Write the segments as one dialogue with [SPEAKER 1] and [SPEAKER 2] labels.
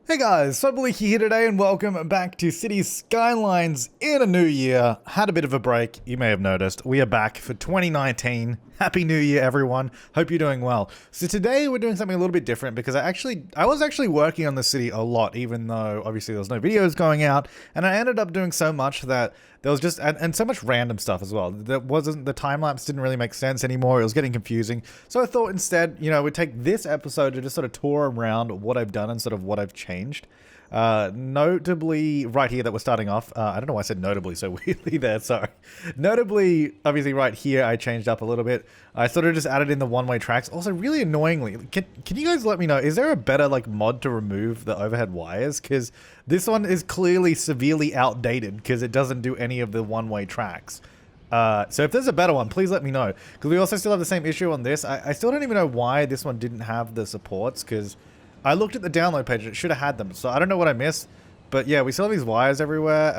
[SPEAKER 1] Hey guys, Flabaliki here today and welcome back to City Skylines in a new year. Had a bit of a break, you may have noticed. We are back for 2019. Happy New Year everyone. Hope you're doing well. So today we're doing something a little bit different because I was actually working on the city a lot, even though obviously there was no videos going out, and I ended up doing so much that there was just and so much random stuff as well. The time lapse didn't really make sense anymore. It was getting confusing. So I thought instead, we'd take this episode to just sort of tour around what I've done and sort of what I've changed. Notably right here that we're starting off, I don't know why I said notably so weirdly there, sorry. Notably, obviously right here I changed up a little bit. I sort of just added in the one-way tracks. Also really annoyingly, can you guys let me know, is there a better mod to remove the overhead wires? Because this one is clearly severely outdated because it doesn't do any of the one-way tracks. So if there's a better one, please let me know. Because we also still have the same issue on this. I still don't even know why this one didn't have the supports, because I looked at the download page, it should have had them, so I don't know what I missed, but yeah, we still have these wires everywhere,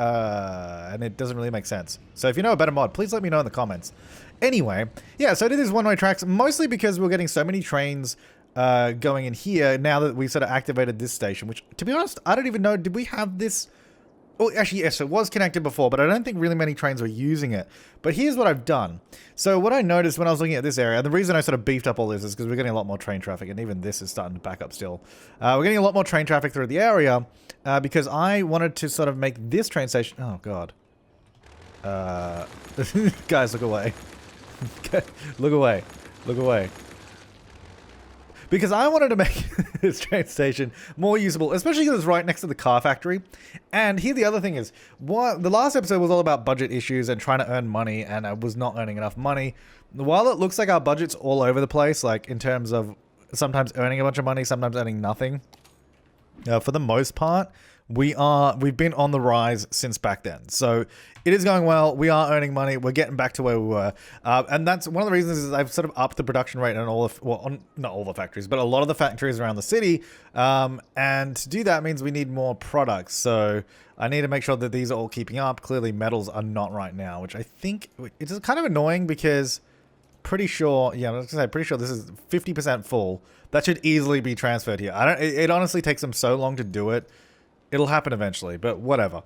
[SPEAKER 1] and it doesn't really make sense. So if you know a better mod, please let me know in the comments. Anyway, yeah, so I did these one-way tracks, mostly because we're getting so many trains going in here, now that we sort of activated this station, which, to be honest, I don't even know, did we have this? Oh, actually, yes, it was connected before, but I don't think really many trains were using it. But here's what I've done. So what I noticed when I was looking at this area, and the reason I sort of beefed up all this is because we're getting a lot more train traffic, and even this is starting to back up still. We're getting a lot more train traffic through the area, because I wanted to sort of make this train station... Oh, God. Guys, look away. Look away. Look away. Because I wanted to make this train station more usable, especially because it's right next to the car factory. And here the other thing is, the last episode was all about budget issues and trying to earn money, and I was not earning enough money. While it looks like our budget's all over the place, like in terms of sometimes earning a bunch of money, sometimes earning nothing, for the most part, we've been on the rise since back then. So it is going well. We are earning money. We're getting back to where we were. And that's one of the reasons is I've sort of upped the production rate on not all the factories, but a lot of the factories around the city. And to do that means we need more products. So I need to make sure that these are all keeping up. Clearly metals are not right now, which I think it's kind of annoying because pretty sure this is 50% full. That should easily be transferred here. It honestly takes them so long to do it. It'll happen eventually, but whatever.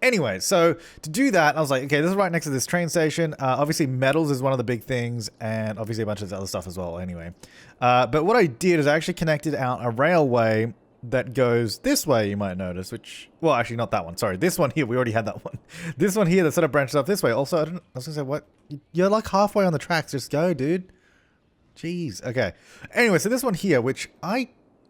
[SPEAKER 1] Anyway, so to do that, I was like, okay, this is right next to this train station. Obviously, metals is one of the big things, and obviously a bunch of other stuff as well, anyway. But what I did is I actually connected out a railway that goes this way, you might notice, which... Well, actually, not that one. Sorry, this one here. We already had that one. This one here that sort of branches off this way. Also, I was going to say, what? You're like halfway on the tracks. Just go, dude. Jeez. Okay. Anyway, so this one here, which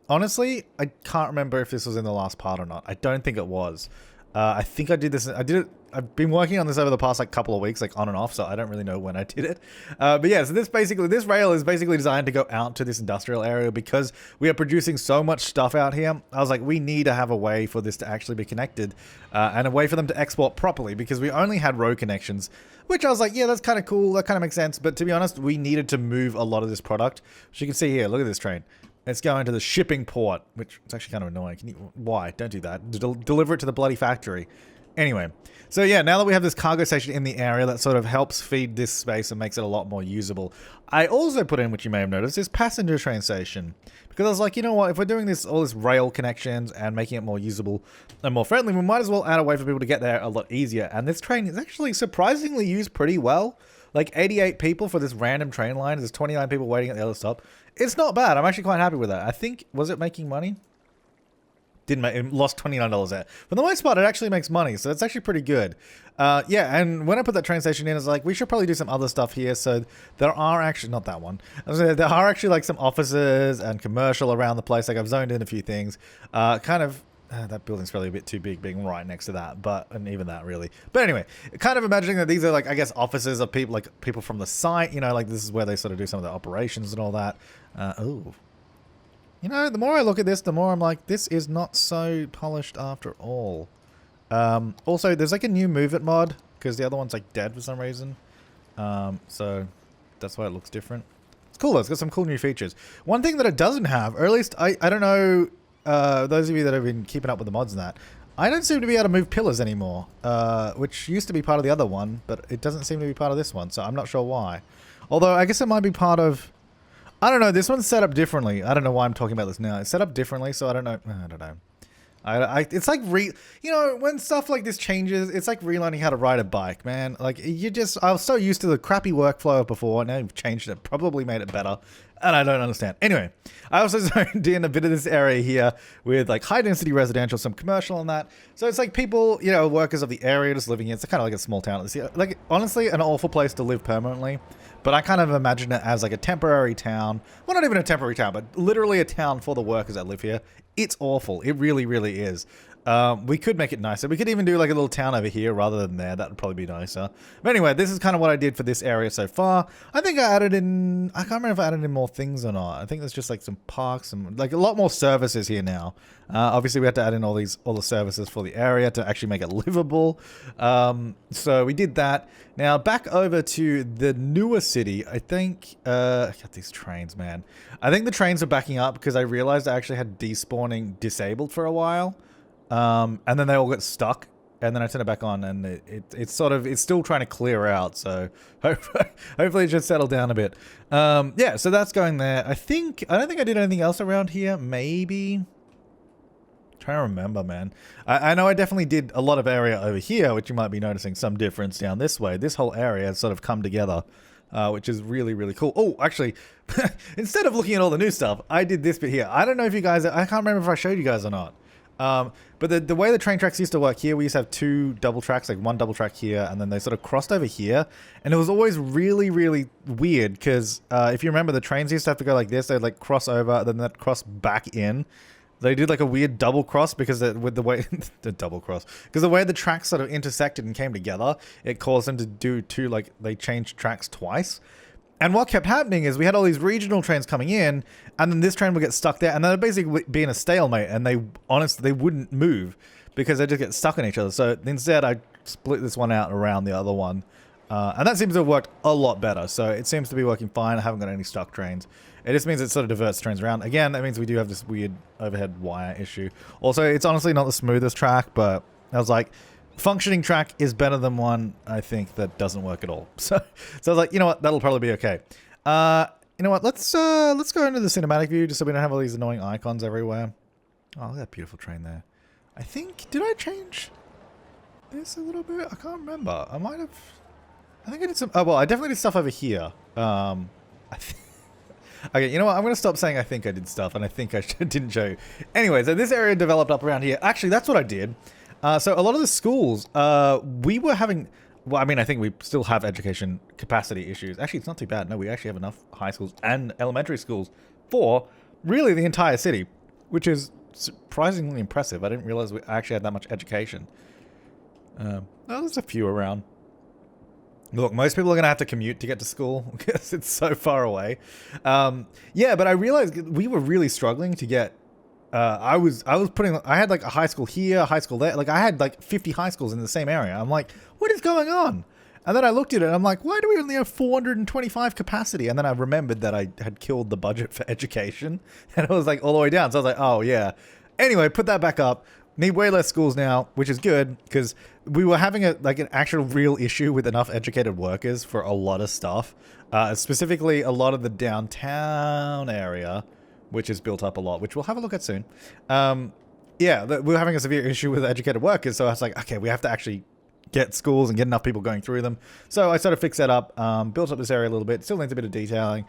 [SPEAKER 1] honestly, I can't remember if this was in the last part or not. I don't think it was. I think I did this. I've been working on this over the past couple of weeks, on and off, so I don't really know when I did it. But yeah, so this rail is basically designed to go out to this industrial area because we are producing so much stuff out here. I was like, we need to have a way for this to actually be connected, and a way for them to export properly, because we only had road connections, which I was like, yeah, that's kind of cool. That kind of makes sense. But to be honest, we needed to move a lot of this product. As you can see here, look at this train. It's going to the shipping port, which is actually kind of annoying. Why? Don't do that. Deliver it to the bloody factory. Anyway, so yeah, now that we have this cargo station in the area, that sort of helps feed this space and makes it a lot more usable. I also put in, which you may have noticed, this passenger train station. Because I was like, you know what, if we're doing all this rail connections and making it more usable and more friendly, we might as well add a way for people to get there a lot easier. And this train is actually surprisingly used pretty well. 88 people for this random train line. There's 29 people waiting at the other stop. It's not bad. I'm actually quite happy with that. I think, was it making money? It lost $29 there. For the most part, it actually makes money, so it's actually pretty good. Yeah, and when I put that train station in, it's like, we should probably do some other stuff here. So there are actually, not that one. There are actually some offices and commercial around the place. I've zoned in a few things. That building's probably a bit too big being right next to that, and even that really. But anyway, kind of imagining that these are I guess offices of people, people from the site, this is where they sort of do some of the operations and all that. The more I look at this, the more I'm like, this is not so polished after all. Also, there's a new move it mod, because the other one's dead for some reason. So that's why it looks different. It's cool though, it's got some cool new features. One thing that it doesn't have, or at least I don't know, those of you that have been keeping up with the mods and that, I don't seem to be able to move pillars anymore, which used to be part of the other one, but it doesn't seem to be part of this one, so I'm not sure why. Although, I guess it might be part of... I don't know, this one's set up differently. I don't know why I'm talking about this now. It's set up differently, so I don't know. It's like when stuff like this changes, it's like relearning how to ride a bike, man. Like I was so used to the crappy workflow of before. Now you've changed it, probably made it better, and I don't understand. Anyway, I also zoned in a bit of this area here with like high density residential, some commercial and that. So it's like people, workers of the area just living here. It's kind of like a small town. It's like honestly an awful place to live permanently. But I kind of imagine it as like a temporary town. Well, not even a temporary town, but literally a town for the workers that live here. It's awful. It really, really is. We could make it nicer. We could even do like a little town over here rather than there. That would probably be nicer. But anyway, this is kind of what I did for this area so far. I think I added in... I can't remember if I added in more things or not. I think there's just like some parks and like a lot more services here now. Obviously, we had to add in all the services for the area to actually make it livable. So we did that. Now, back over to the newer city, I think... I got these trains, man. I think the trains are backing up because I realized I actually had despawning disabled for a while. And then they all get stuck, and then I turn it back on, and it's still trying to clear out, so hopefully it should settle down a bit. Yeah, so that's going there. I don't think I did anything else around here, maybe. I'm trying to remember, man. I know I definitely did a lot of area over here, which you might be noticing some difference down this way. This whole area has sort of come together, which is really, really cool. Oh, actually, instead of looking at all the new stuff, I did this bit here. I don't know if you guys, I can't remember if I showed you guys or not. But the way the train tracks used to work here, we used to have two double tracks, like one double track here, and then they sort of crossed over here. And it was always really, really weird because if you remember, the trains used to have to go like this. They'd like cross over, then they'd cross back in. They did like a weird double cross because with the way the double cross, because the way the tracks sort of intersected and came together, it caused them to do they changed tracks twice. And what kept happening is we had all these regional trains coming in, and then this train would get stuck there, and then it'd basically be in a stalemate, and they wouldn't move because they just get stuck on each other. So instead, I split this one out around the other one, and that seems to have worked a lot better. So it seems to be working fine. I haven't got any stuck trains. It just means it sort of diverts trains around. Again, that means we do have this weird overhead wire issue. Also, it's honestly not the smoothest track, but I was like... functioning track is better than one, I think, that doesn't work at all. So I was like, you know what, that'll probably be okay. You know what, let's go into the cinematic view just so we don't have all these annoying icons everywhere. Oh, look at that beautiful train there. I think, did I change this a little bit? I can't remember. I think I did some, oh, well, I definitely did stuff over here. Okay, you know what? I'm going to stop saying I think I did stuff, and I think I didn't show you. Anyway, so this area developed up around here. Actually, that's what I did. So a lot of the schools, we were having... Well, I mean, I think we still have education capacity issues. Actually, it's not too bad. No, we actually have enough high schools and elementary schools for really the entire city, which is surprisingly impressive. I didn't realize we actually had that much education. There's a few around. Look, most people are going to have to commute to get to school because it's so far away. Yeah, but I realized we were really struggling to get... I had like a high school here, a high school there. Like I had like 50 high schools in the same area. I'm like, what is going on? And then I looked at it and I'm like, why do we only have 425 capacity? And then I remembered that I had killed the budget for education and it was like all the way down. So I was like, oh yeah. Anyway, put that back up. Need way less schools now, which is good because we were having an actual real issue with enough educated workers for a lot of stuff. Specifically a lot of the downtown area, which is built up a lot, which we'll have a look at soon. Yeah, we're having a severe issue with educated workers, so I was like, okay, we have to actually get schools and get enough people going through them. So I sort of fixed that up, built up this area a little bit, still needs a bit of detailing.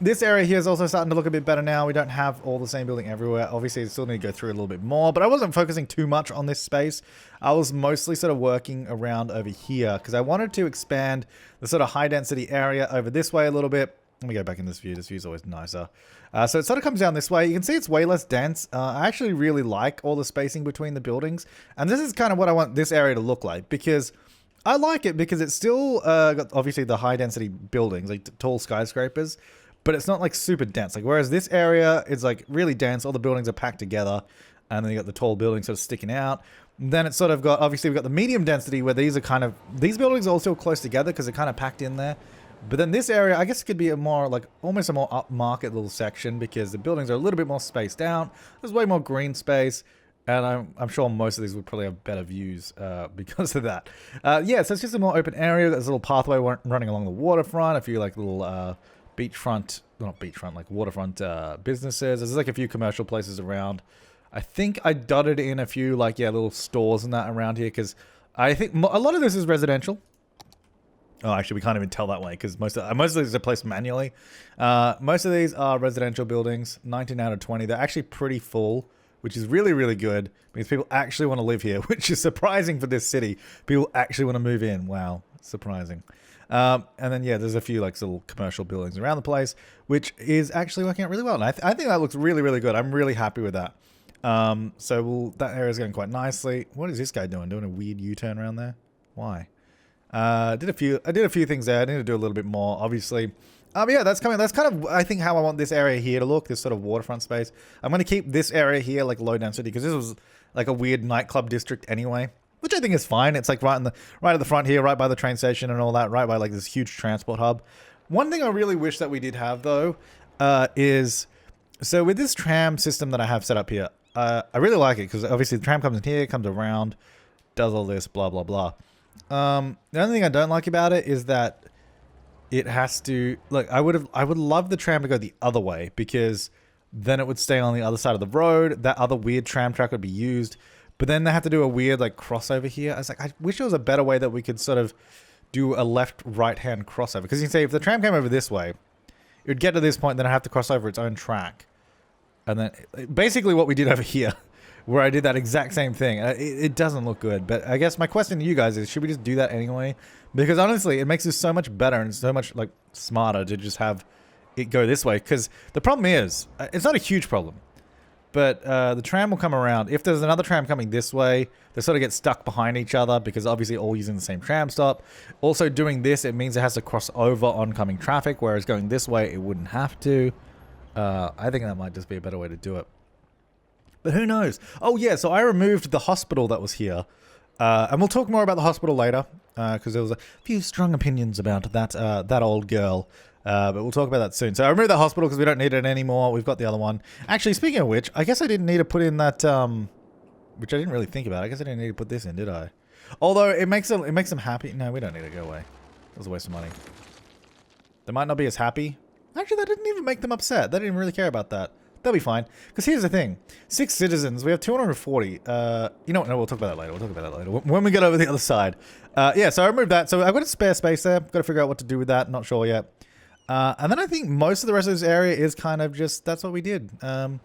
[SPEAKER 1] This area here is also starting to look a bit better now. We don't have all the same building everywhere. Obviously, I still need to go through a little bit more, but I wasn't focusing too much on this space. I was mostly sort of working around over here because I wanted to expand the sort of high density area over this way a little bit. Let me go back in this view. This view is always nicer. So it sort of comes down this way. You can see it's way less dense. I actually really like all the spacing between the buildings. And this is kind of what I want this area to look like because I like it because it's still got obviously the high density buildings, like tall skyscrapers, but it's not like super dense. Like whereas this area is like really dense. All the buildings are packed together and then you got the tall buildings sort of sticking out. Then it's sort of got, obviously we've got the medium density where these buildings are all still close together because they're kind of packed in there. But then this area, I guess it could be a more, like, almost a more upmarket little section because the buildings are a little bit more spaced out. There's way more green space, and I'm sure most of these would probably have better views because of that. Yeah, so it's just a more open area. There's a little pathway running along the waterfront, a few, like, little beachfront, not beachfront, like waterfront businesses. There's, like, a few commercial places around. I think I dotted in a few, like, yeah, little stores and that around here, because I think a lot of this is residential. Oh, actually, we can't even tell that way, because most of these are placed manually. Most of these are residential buildings, 19 out of 20. They're actually pretty full, which is really, really good, because people actually want to live here, which is surprising for this city. People actually want to move in. Wow, surprising. And then, yeah, there's a few, like, little commercial buildings around the place, which is actually working out really well. And I think that looks really, really good. I'm really happy with that. So that area's going quite nicely. What is this guy doing? Doing a weird U-turn around there? Why? I did a few things there. I need to do a little bit more, obviously. But yeah, that's kind of, I think, how I want this area here to look, this sort of waterfront space. I'm going to keep this area here, like, low density, because this was, like, a weird nightclub district anyway, which I think is fine. It's, like, right at the front here, right by the train station and all that, right by, like, this huge transport hub. One thing I really wish that we did have, though, is, so with this tram system that I have set up here, I really like it, because obviously the tram comes in here, comes around, does all this, blah, blah, blah. The only thing I don't like about it is that it has to, like, I would love the tram to go the other way, because then it would stay on the other side of the road. That other weird tram track would be used, but then they have to do a weird, like, crossover here. I was like, I wish there was a better way that we could sort of do a left-right hand crossover, because you can say if the tram came over this way, it would get to this point, then I'd have to cross over its own track. And then basically what we did over here, where I did that exact same thing. It doesn't look good, but I guess my question to you guys is, should we just do that anyway? Because honestly, it makes this so much better and so much, like, smarter to just have it go this way. Because the problem is, it's not a huge problem, but the tram will come around. If there's another tram coming this way, they sort of get stuck behind each other, because obviously all using the same tram stop. Also doing this, it means it has to cross over oncoming traffic, whereas going this way, it wouldn't have to. I think that might just be a better way to do it. But who knows? Oh, yeah, so I removed the hospital that was here. And we'll talk more about the hospital later, because there was a few strong opinions about that old girl. But we'll talk about that soon. So I removed that hospital because we don't need it anymore. We've got the other one. Actually, speaking of which, I guess I didn't need to put in that, which I didn't really think about. I guess I didn't need to put this in, did I? Although it makes them happy. No, we don't need to go away. That was a waste of money. They might not be as happy. Actually, that didn't even make them upset. They didn't really care about that. They'll be fine. Because here's the thing. 6 citizens. We have 240. You know what? No, we'll talk about that later. We'll talk about that later. When we get over the other side. Yeah, so I removed that. So I've got a spare space there. Got to figure out what to do with that. Not sure yet. And then I think most of the rest of this area is kind of just, that's what we did. Like,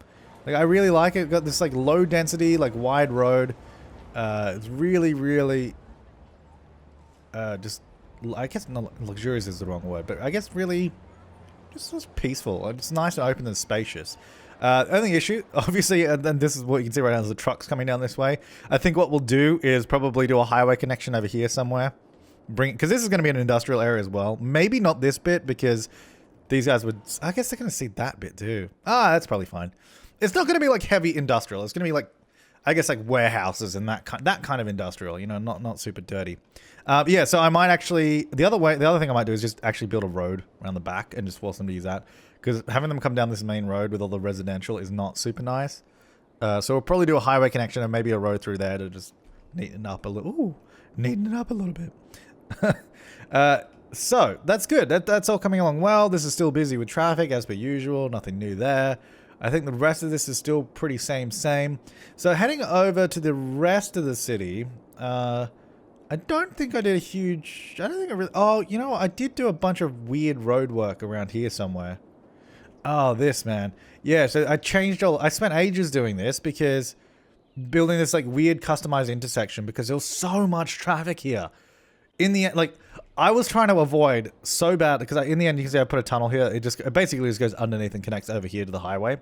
[SPEAKER 1] I really like it. Got this, like, low density, like, wide road. It's really, really, just, I guess not luxurious is the wrong word, but I guess really just peaceful. It's nice and open and spacious. Only issue, obviously, and this is what you can see right now, is the trucks coming down this way. I think what we'll do is probably do a highway connection over here somewhere. Because this is going to be an industrial area as well. Maybe not this bit, because these guys would, I guess they're going to see that bit too. Ah, that's probably fine. It's not going to be like heavy industrial. It's going to be like, I guess, like warehouses and that kind of industrial, you know, not super dirty. Yeah, so I might actually, the other thing I might do is just actually build a road around the back and just force them to use that. Because having them come down this main road with all the residential is not super nice. So we'll probably do a highway connection and maybe a road through there to just neaten it up a little. Ooh, neaten it up a little bit. So that's good. That's all coming along well. This is still busy with traffic as per usual. Nothing new there. I think the rest of this is still pretty same. So heading over to the rest of the city, I don't think I did a huge, I don't think I really, oh, you know what? I did do a bunch of weird road work around here somewhere. Oh, this, man. Yeah, so I spent ages doing this because building this, like, weird customized intersection because there was so much traffic here. In the end, like, I was trying to avoid so bad because in the end, you can see I put a tunnel here. It basically just goes underneath and connects over here to the highway.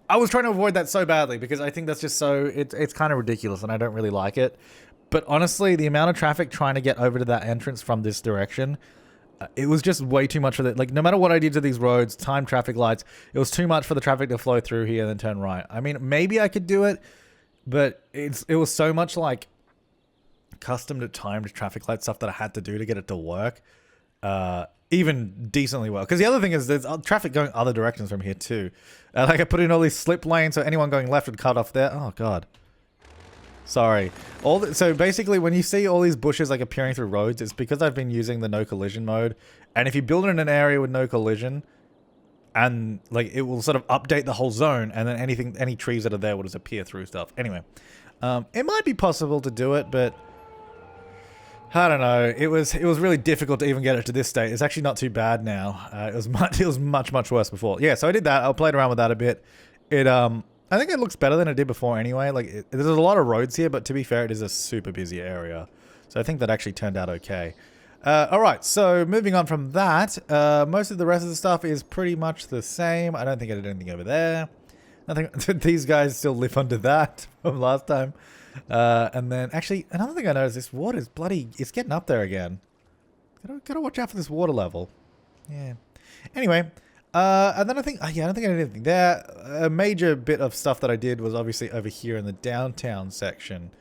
[SPEAKER 1] I was trying to avoid that so badly because I think that's just so, it's kind of ridiculous and I don't really like it. But honestly, the amount of traffic trying to get over to that entrance from this direction, it was just way too much for it. Like, no matter what I did to these roads, time traffic lights, it was too much for the traffic to flow through here and then turn right. I mean, maybe I could do it, but it was so much, like, custom to timed traffic light stuff that I had to do to get it to work. Even decently well. Because the other thing is there's traffic going other directions from here too. Like, I put in all these slip lanes so anyone going left would cut off there. Oh, God. Sorry. So basically, when you see all these bushes, like, appearing through roads, it's because I've been using the no collision mode. And if you build in an area with no collision, and like it will sort of update the whole zone, and then any trees that are there will just appear through stuff. Anyway, it might be possible to do it, but I don't know. It was really difficult to even get it to this state. It's actually not too bad now. It was much worse before. Yeah, so I did that. I played around with that a bit. I think it looks better than it did before anyway. Like there's a lot of roads here, but to be fair, it is a super busy area. So I think that actually turned out okay. All right, so moving on from that, most of the rest of the stuff is pretty much the same. I don't think I did anything over there. Nothing. These guys still live under that from last time. And then actually another thing I noticed, this water is it's getting up there again. Gotta watch out for this water level. Yeah. Anyway, and then I don't think I did anything there. A major bit of stuff that I did was obviously over here in the downtown section.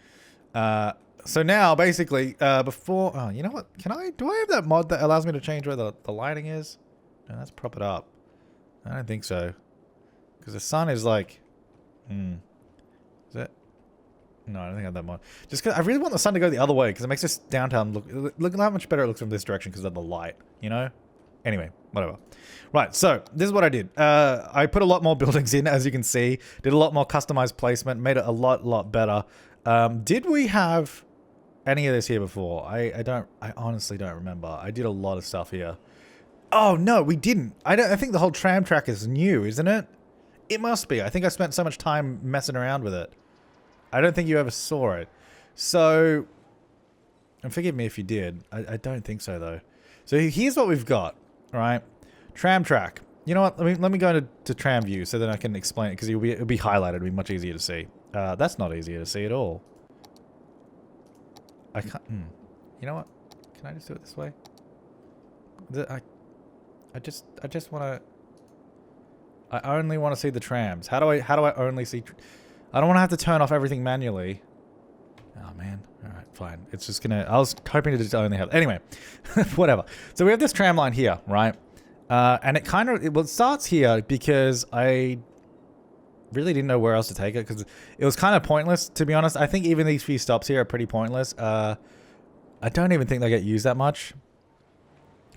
[SPEAKER 1] So now basically, before, oh, you know what? Do I have that mod that allows me to change where the lighting is? No, let's prop it up. I don't think so. Because the sun is like, is it? No, I don't think I have that mod. Just because I really want the sun to go the other way, because it makes this downtown look how much better it looks from this direction because of the light, you know? Anyway, whatever. Right, so this is what I did. I put a lot more buildings in, as you can see. Did a lot more customized placement, made it a lot better. Did we have any of this here before? I honestly don't remember. I did a lot of stuff here. Oh no, we didn't. I think the whole tram track is new, isn't it? It must be. I think I spent so much time messing around with it. I don't think you ever saw it. So, and forgive me if you did. I don't think so though. So here's what we've got, right? Tram track. You know what? Let me go into tram view so then I can explain it, because it'll be highlighted. It'll be much easier to see. That's not easier to see at all. I can't. You know what? Can I just do it this way? I just want to. I only want to see the trams. How do I only see? I don't want to have to turn off everything manually. Oh man. All right, fine. It's just gonna. I was hoping to just only have. Anyway, whatever. So we have this tram line here, right? And it starts here because I really didn't know where else to take it, because it was kind of pointless, to be honest. I think even these few stops here are pretty pointless. I don't even think they get used that much.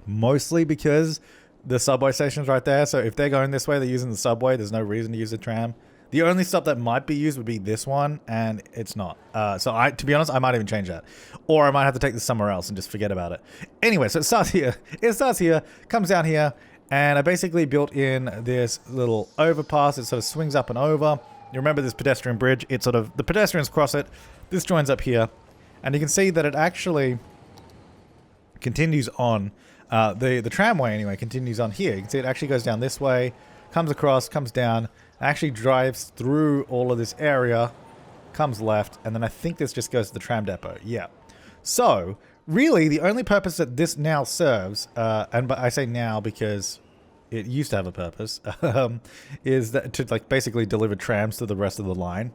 [SPEAKER 1] Mostly because the subway station's right there. So if they're going this way, they're using the subway. There's no reason to use the tram. The only stop that might be used would be this one, and it's not. So to be honest, I might even change that. Or I might have to take this somewhere else and just forget about it. Anyway, so it starts here. It starts here, comes down here, and I basically built in this little overpass. It sort of swings up and over. You remember this pedestrian bridge? It sort of, the pedestrians cross it. This joins up here. And you can see that it actually continues on. The tramway, anyway, continues on here. You can see it actually goes down this way, comes across, comes down, actually drives through all of this area, comes left, and then I think this just goes to the tram depot. Yeah. So, really, the only purpose that this now serves, but I say now because it used to have a purpose, is that to like basically deliver trams to the rest of the line.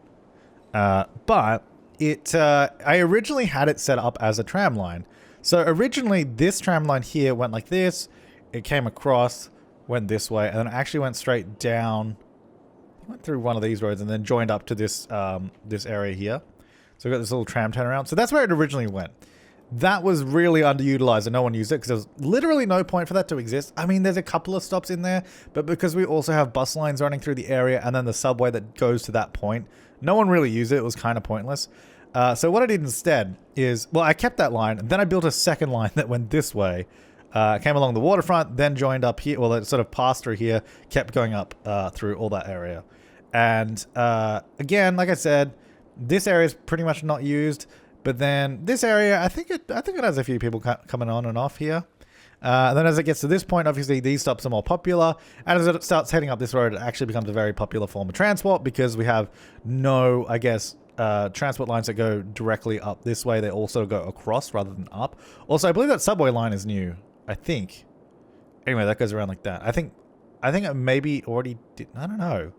[SPEAKER 1] But I originally had it set up as a tram line. So originally this tram line here went like this, it came across, went this way, and then actually went straight down, went through one of these roads and then joined up to this this area here. So we've got this little tram turnaround. So that's where it originally went. That was really underutilized and no one used it because there was literally no point for that to exist. I mean, there's a couple of stops in there, but because we also have bus lines running through the area and then the subway that goes to that point, no one really used it. It was kind of pointless. So what I did instead is, well, I kept that line, and then I built a second line that went this way, came along the waterfront, then joined up here, well, it sort of passed through here, kept going up through all that area. And again, like I said, this area is pretty much not used, but then this area, I think it has a few people coming on and off here. And then as it gets to this point, obviously these stops are more popular, and as it starts heading up this road, it actually becomes a very popular form of transport because we have no, I guess, transport lines that go directly up this way. They also go across rather than up. Also, I believe that subway line is new. I think. Anyway, that goes around like that. I think it maybe already did. I don't know.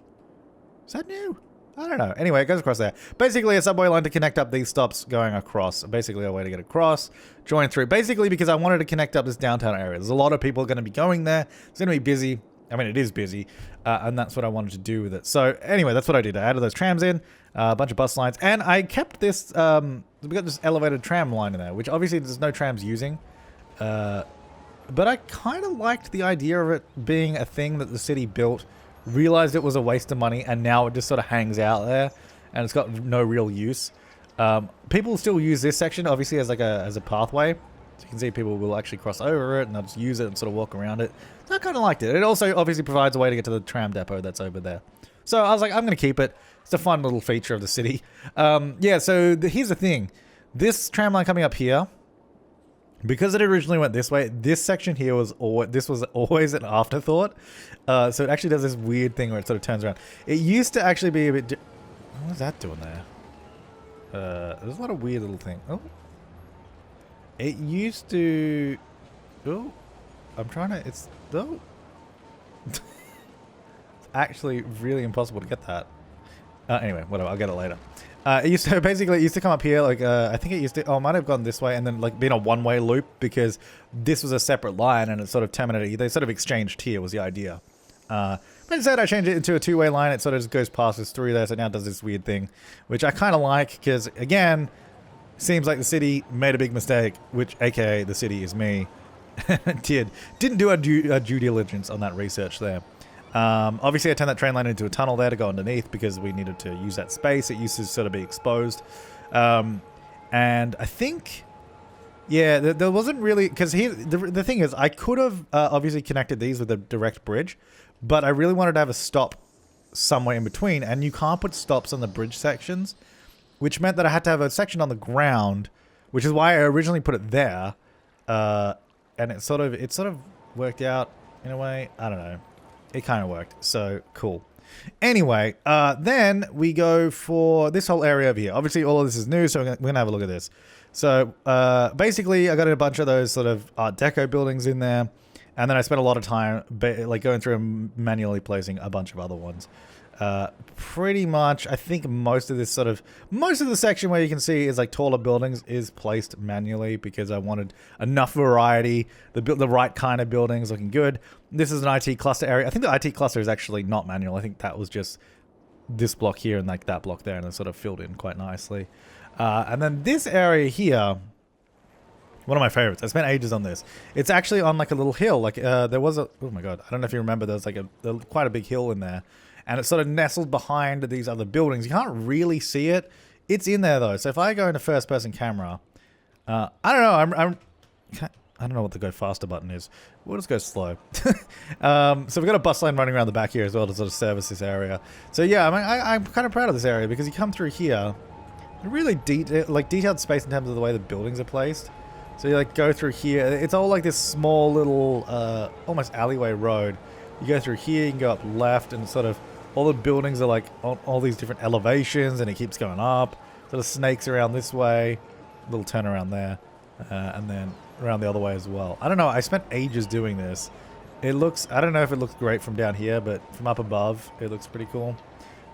[SPEAKER 1] Is that new? I don't know. Anyway, it goes across there. Basically, a subway line to connect up these stops going across. Basically, a way to get across, join through. Basically, because I wanted to connect up this downtown area. There's a lot of people going to be going there. It's going to be busy. I mean, it is busy, and that's what I wanted to do with it. So anyway, that's what I did. I added those trams in, a bunch of bus lines, and I kept this, we got this elevated tram line in there, which obviously there's no trams using. But I kind of liked the idea of it being a thing that the city built, realized it was a waste of money, and now it just sort of hangs out there, and it's got no real use. People still use this section, obviously, as like a pathway. So you can see people will actually cross over it, and they'll just use it and sort of walk around it. So I kind of liked it. It also obviously provides a way to get to the tram depot that's over there. So I was like, I'm going to keep it. It's a fun little feature of the city. Yeah, so here's the thing. This tram line coming up here, because it originally went this way, this section here was always an afterthought. So it actually does this weird thing where it sort of turns around. It used to actually be a bit... What was that doing there? There's a lot of weird little things. Oh. It used to... Oh. I'm trying to... It's... Oh. It's actually really impossible to get that. Anyway, whatever. I'll get it later. It used to come up here, like, I think it used to, it might have gone this way and then, like, been a one-way loop because this was a separate line and it sort of terminated. They sort of exchanged here was the idea. But instead I changed it into a two-way line. It sort of just goes past us through there, so now it does this weird thing, which I kind of like because, again, seems like the city made a big mistake, which, aka, the city is me, didn't do our due diligence on that research there. Obviously I turned that train line into a tunnel there to go underneath because we needed to use that space. It used to sort of be exposed. And I think, yeah, there wasn't really, because the thing is, I could have obviously connected these with a direct bridge, but I really wanted to have a stop somewhere in between, and you can't put stops on the bridge sections, which meant that I had to have a section on the ground, which is why I originally put it there. And it sort of worked out in a way. I don't know. It kind of worked, so cool. Anyway, then we go for this whole area over here. Obviously, all of this is new, so we're gonna have a look at this. So basically, I got a bunch of those sort of Art Deco buildings in there, and then I spent a lot of time like going through and manually placing a bunch of other ones. Pretty much, I think most of the section where you can see is like taller buildings is placed manually because I wanted enough variety, the right kind of buildings looking good. This is an IT cluster area. I think the IT cluster is actually not manual. I think that was just this block here and like that block there, and it sort of filled in quite nicely. And then this area here, one of my favorites. I spent ages on this. It's actually on like a little hill. Like there was a, oh my god, I don't know if you remember, there was like quite a big hill in there. And it's sort of nestled behind these other buildings. You can't really see it. It's in there though. So if I go into first person camera, I don't know. I don't know what the go faster button is. We'll just go slow. So we've got a bus lane running around the back here as well to sort of service this area. So yeah, I mean, I'm kind of proud of this area because you come through here, really detailed space in terms of the way the buildings are placed. So you like go through here. It's all like this small little, almost alleyway road. You go through here, you can go up left, and sort of all the buildings are like on all these different elevations, and it keeps going up. Sort of snakes around this way, little turn around there, and then around the other way as well. I don't know, I spent ages doing this. It looks, I don't know if it looks great from down here, but from up above, it looks pretty cool.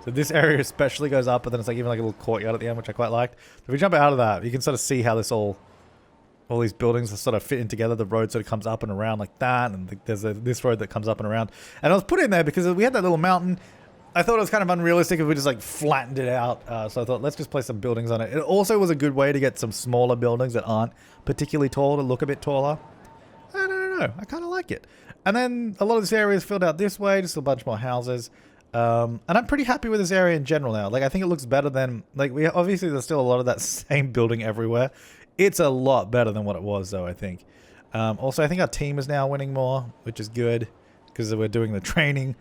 [SPEAKER 1] So this area especially goes up, but then it's like even like a little courtyard at the end, which I quite liked. So if we jump out of that, you can sort of see how this all these buildings are sort of fit in together. The road sort of comes up and around like that, and there's this road that comes up and around. And I was put in there because we had that little mountain. I thought it was kind of unrealistic if we just like flattened it out. So I thought, let's just place some buildings on it. It also was a good way to get some smaller buildings that aren't particularly tall to look a bit taller. I don't know. I kind of like it. And then a lot of this area is filled out this way, just a bunch more houses. And I'm pretty happy with this area in general now. Like, I think it looks better than, like, obviously there's still a lot of that same building everywhere. It's a lot better than what it was, though, I think. Also, I think our team is now winning more, which is good, because we're doing the training,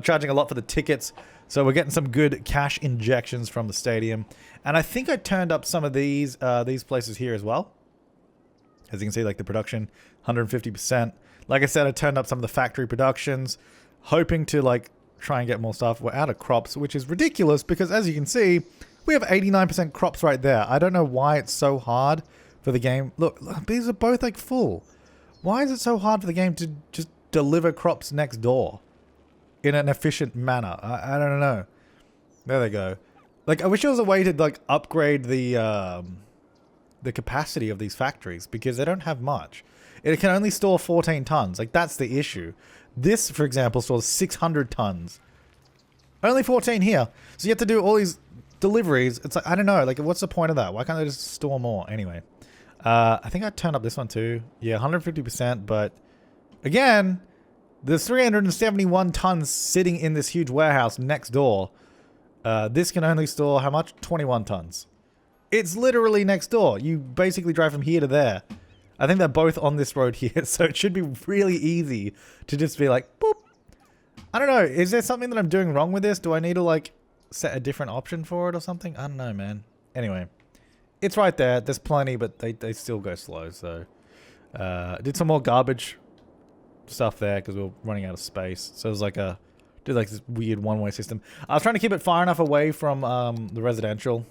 [SPEAKER 1] charging a lot for the tickets. So we're getting some good cash injections from the stadium. And I think I turned up some of these places here as well. As you can see, like the production, 150%. Like I said, I turned up some of the factory productions, hoping to, like, try and get more stuff. We're out of crops, which is ridiculous, because as you can see, we have 89% crops right there. I don't know why it's so hard for the game. Look, these are both like full. Why is it so hard for the game to just deliver crops next door in an efficient manner? I don't know. There they go. Like, I wish there was a way to like upgrade the capacity of these factories, because they don't have much. It can only store 14 tons. Like, that's the issue. This, for example, stores 600 tons. Only 14 here. So you have to do all these deliveries. It's like, I don't know, like, what's the point of that? Why can't they just store more? Anyway, I think I turned up this one too. Yeah, 150%, but Again, there's 371 tons sitting in this huge warehouse next door. This can only store how much? 21 tons. It's literally next door. You basically drive from here to there. I think they're both on this road here, so it should be really easy to just be like, boop. I don't know. Is there something that I'm doing wrong with this? Do I need to, like, set a different option for it or something? I don't know, man. Anyway, it's right there. There's plenty, but they still go slow, so. Did some more garbage stuff there because we were running out of space. So it was like did like this weird one-way system. I was trying to keep it far enough away from the residential.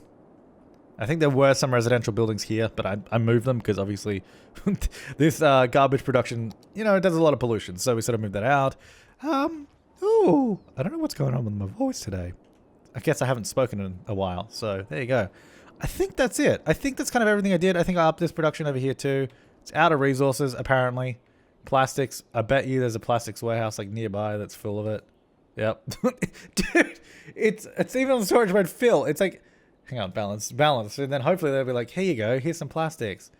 [SPEAKER 1] I think there were some residential buildings here, but I moved them because obviously this garbage production, you know, it does a lot of pollution. So we sort of moved that out. Ooh, I don't know what's going on with my voice today. I guess I haven't spoken in a while. So there you go. I think that's it. I think that's kind of everything I did. I think I upped this production over here too. It's out of resources, apparently. Plastics. I bet you there's a plastics warehouse like nearby that's full of it. Yep. Dude, it's even on the storage mode fill. It's like, hang on, balance. And then hopefully they'll be like, here you go, here's some plastics.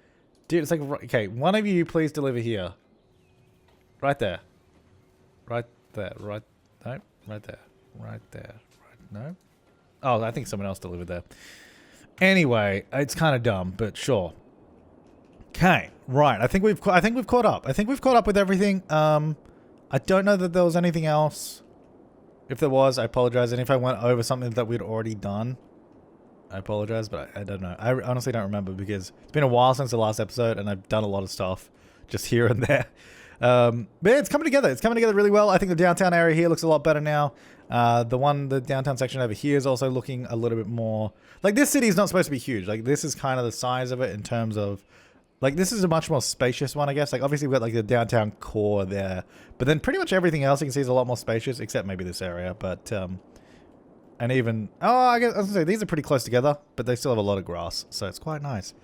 [SPEAKER 1] Dude, it's like, okay, one of you please deliver here. Right there. Right there. Right, no, right there. Right there. Right, no. Oh, I think someone else delivered there. Anyway, it's kind of dumb, but sure. Okay, right. I think we've caught up. I think we've caught up with everything. I don't know that there was anything else. If there was, I apologize. And if I went over something that we'd already done, I apologize, but I don't know. I honestly don't remember because it's been a while since the last episode and I've done a lot of stuff just here and there. But yeah, it's coming together. It's coming together really well. I think the downtown area here looks a lot better now. The downtown section over here is also looking a little bit more... Like, this city is not supposed to be huge. Like, this is kind of the size of it in terms of... Like, this is a much more spacious one, I guess. Like, obviously, we've got, like, the downtown core there. But then pretty much everything else you can see is a lot more spacious, except maybe this area. But, and even... Oh, I guess I was going to say, these are pretty close together, but they still have a lot of grass. So it's quite nice.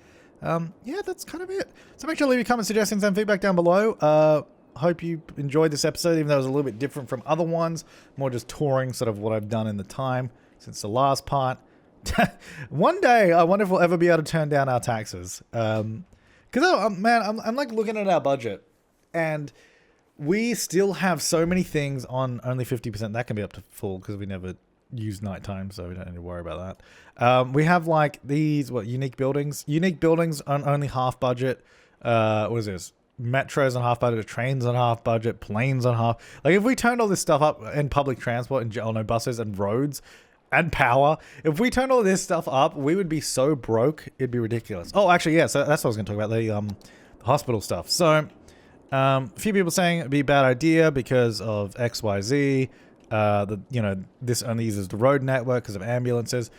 [SPEAKER 1] Yeah, that's kind of it. So make sure to leave your comments, suggestions, and feedback down below. Hope you enjoyed this episode, even though it was a little bit different from other ones. More just touring sort of what I've done in the time since the last part. One day, I wonder if we'll ever be able to turn down our taxes. Because, man, I'm like looking at our budget, and we still have so many things on only 50%. That can be up to full because we never use nighttime, so we don't need to worry about that. We have like these, unique buildings? Unique buildings on only half budget. What is this? Metros on half budget, trains on half budget, planes on half. Like, if we turned all this stuff up in public transport and buses and roads and power, if we turned all this stuff up, we would be so broke, it'd be ridiculous. Oh, actually, yeah, so that's what I was going to talk about, the hospital stuff. So, a few people saying it'd be a bad idea because of XYZ. This only uses the road network because of ambulances.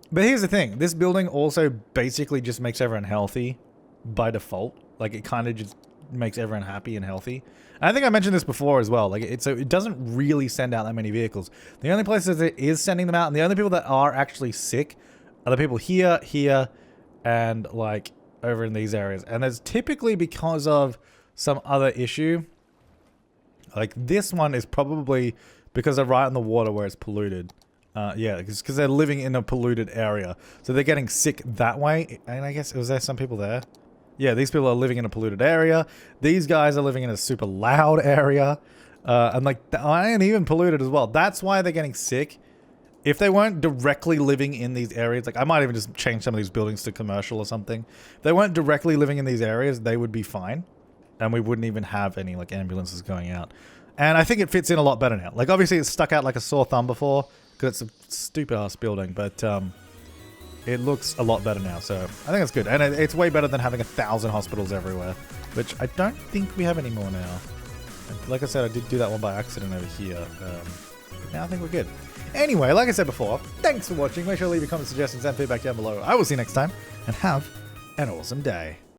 [SPEAKER 1] But here's the thing. This building also basically just makes everyone healthy by default. Like, it kind of just makes everyone happy and healthy. And I think I mentioned this before as well. Like, it doesn't really send out that many vehicles. The only places it is sending them out, and the only people that are actually sick are the people here, and like over in these areas. And there's typically because of some other issue. Like, this one is probably because they're right on the water where it's polluted. Yeah, because they're living in a polluted area. So they're getting sick that way. And I guess, was there some people there? Yeah, these people are living in a polluted area. These guys are living in a super loud area. And like, and even polluted as well. That's why they're getting sick. If they weren't directly living in these areas, like, I might even just change some of these buildings to commercial or something. If they weren't directly living in these areas, they would be fine. And we wouldn't even have any, like, ambulances going out. And I think it fits in a lot better now. Like, obviously it's stuck out like a sore thumb before, because it's a stupid-ass building, but it looks a lot better now, so I think that's good. And it's way better than having 1,000 hospitals everywhere, which I don't think we have any more now. Like I said, I did do that one by accident over here. But now I think we're good. Anyway, like I said before, thanks for watching. Make sure to leave your comments, suggestions, and feedback down below. I will see you next time, and have an awesome day.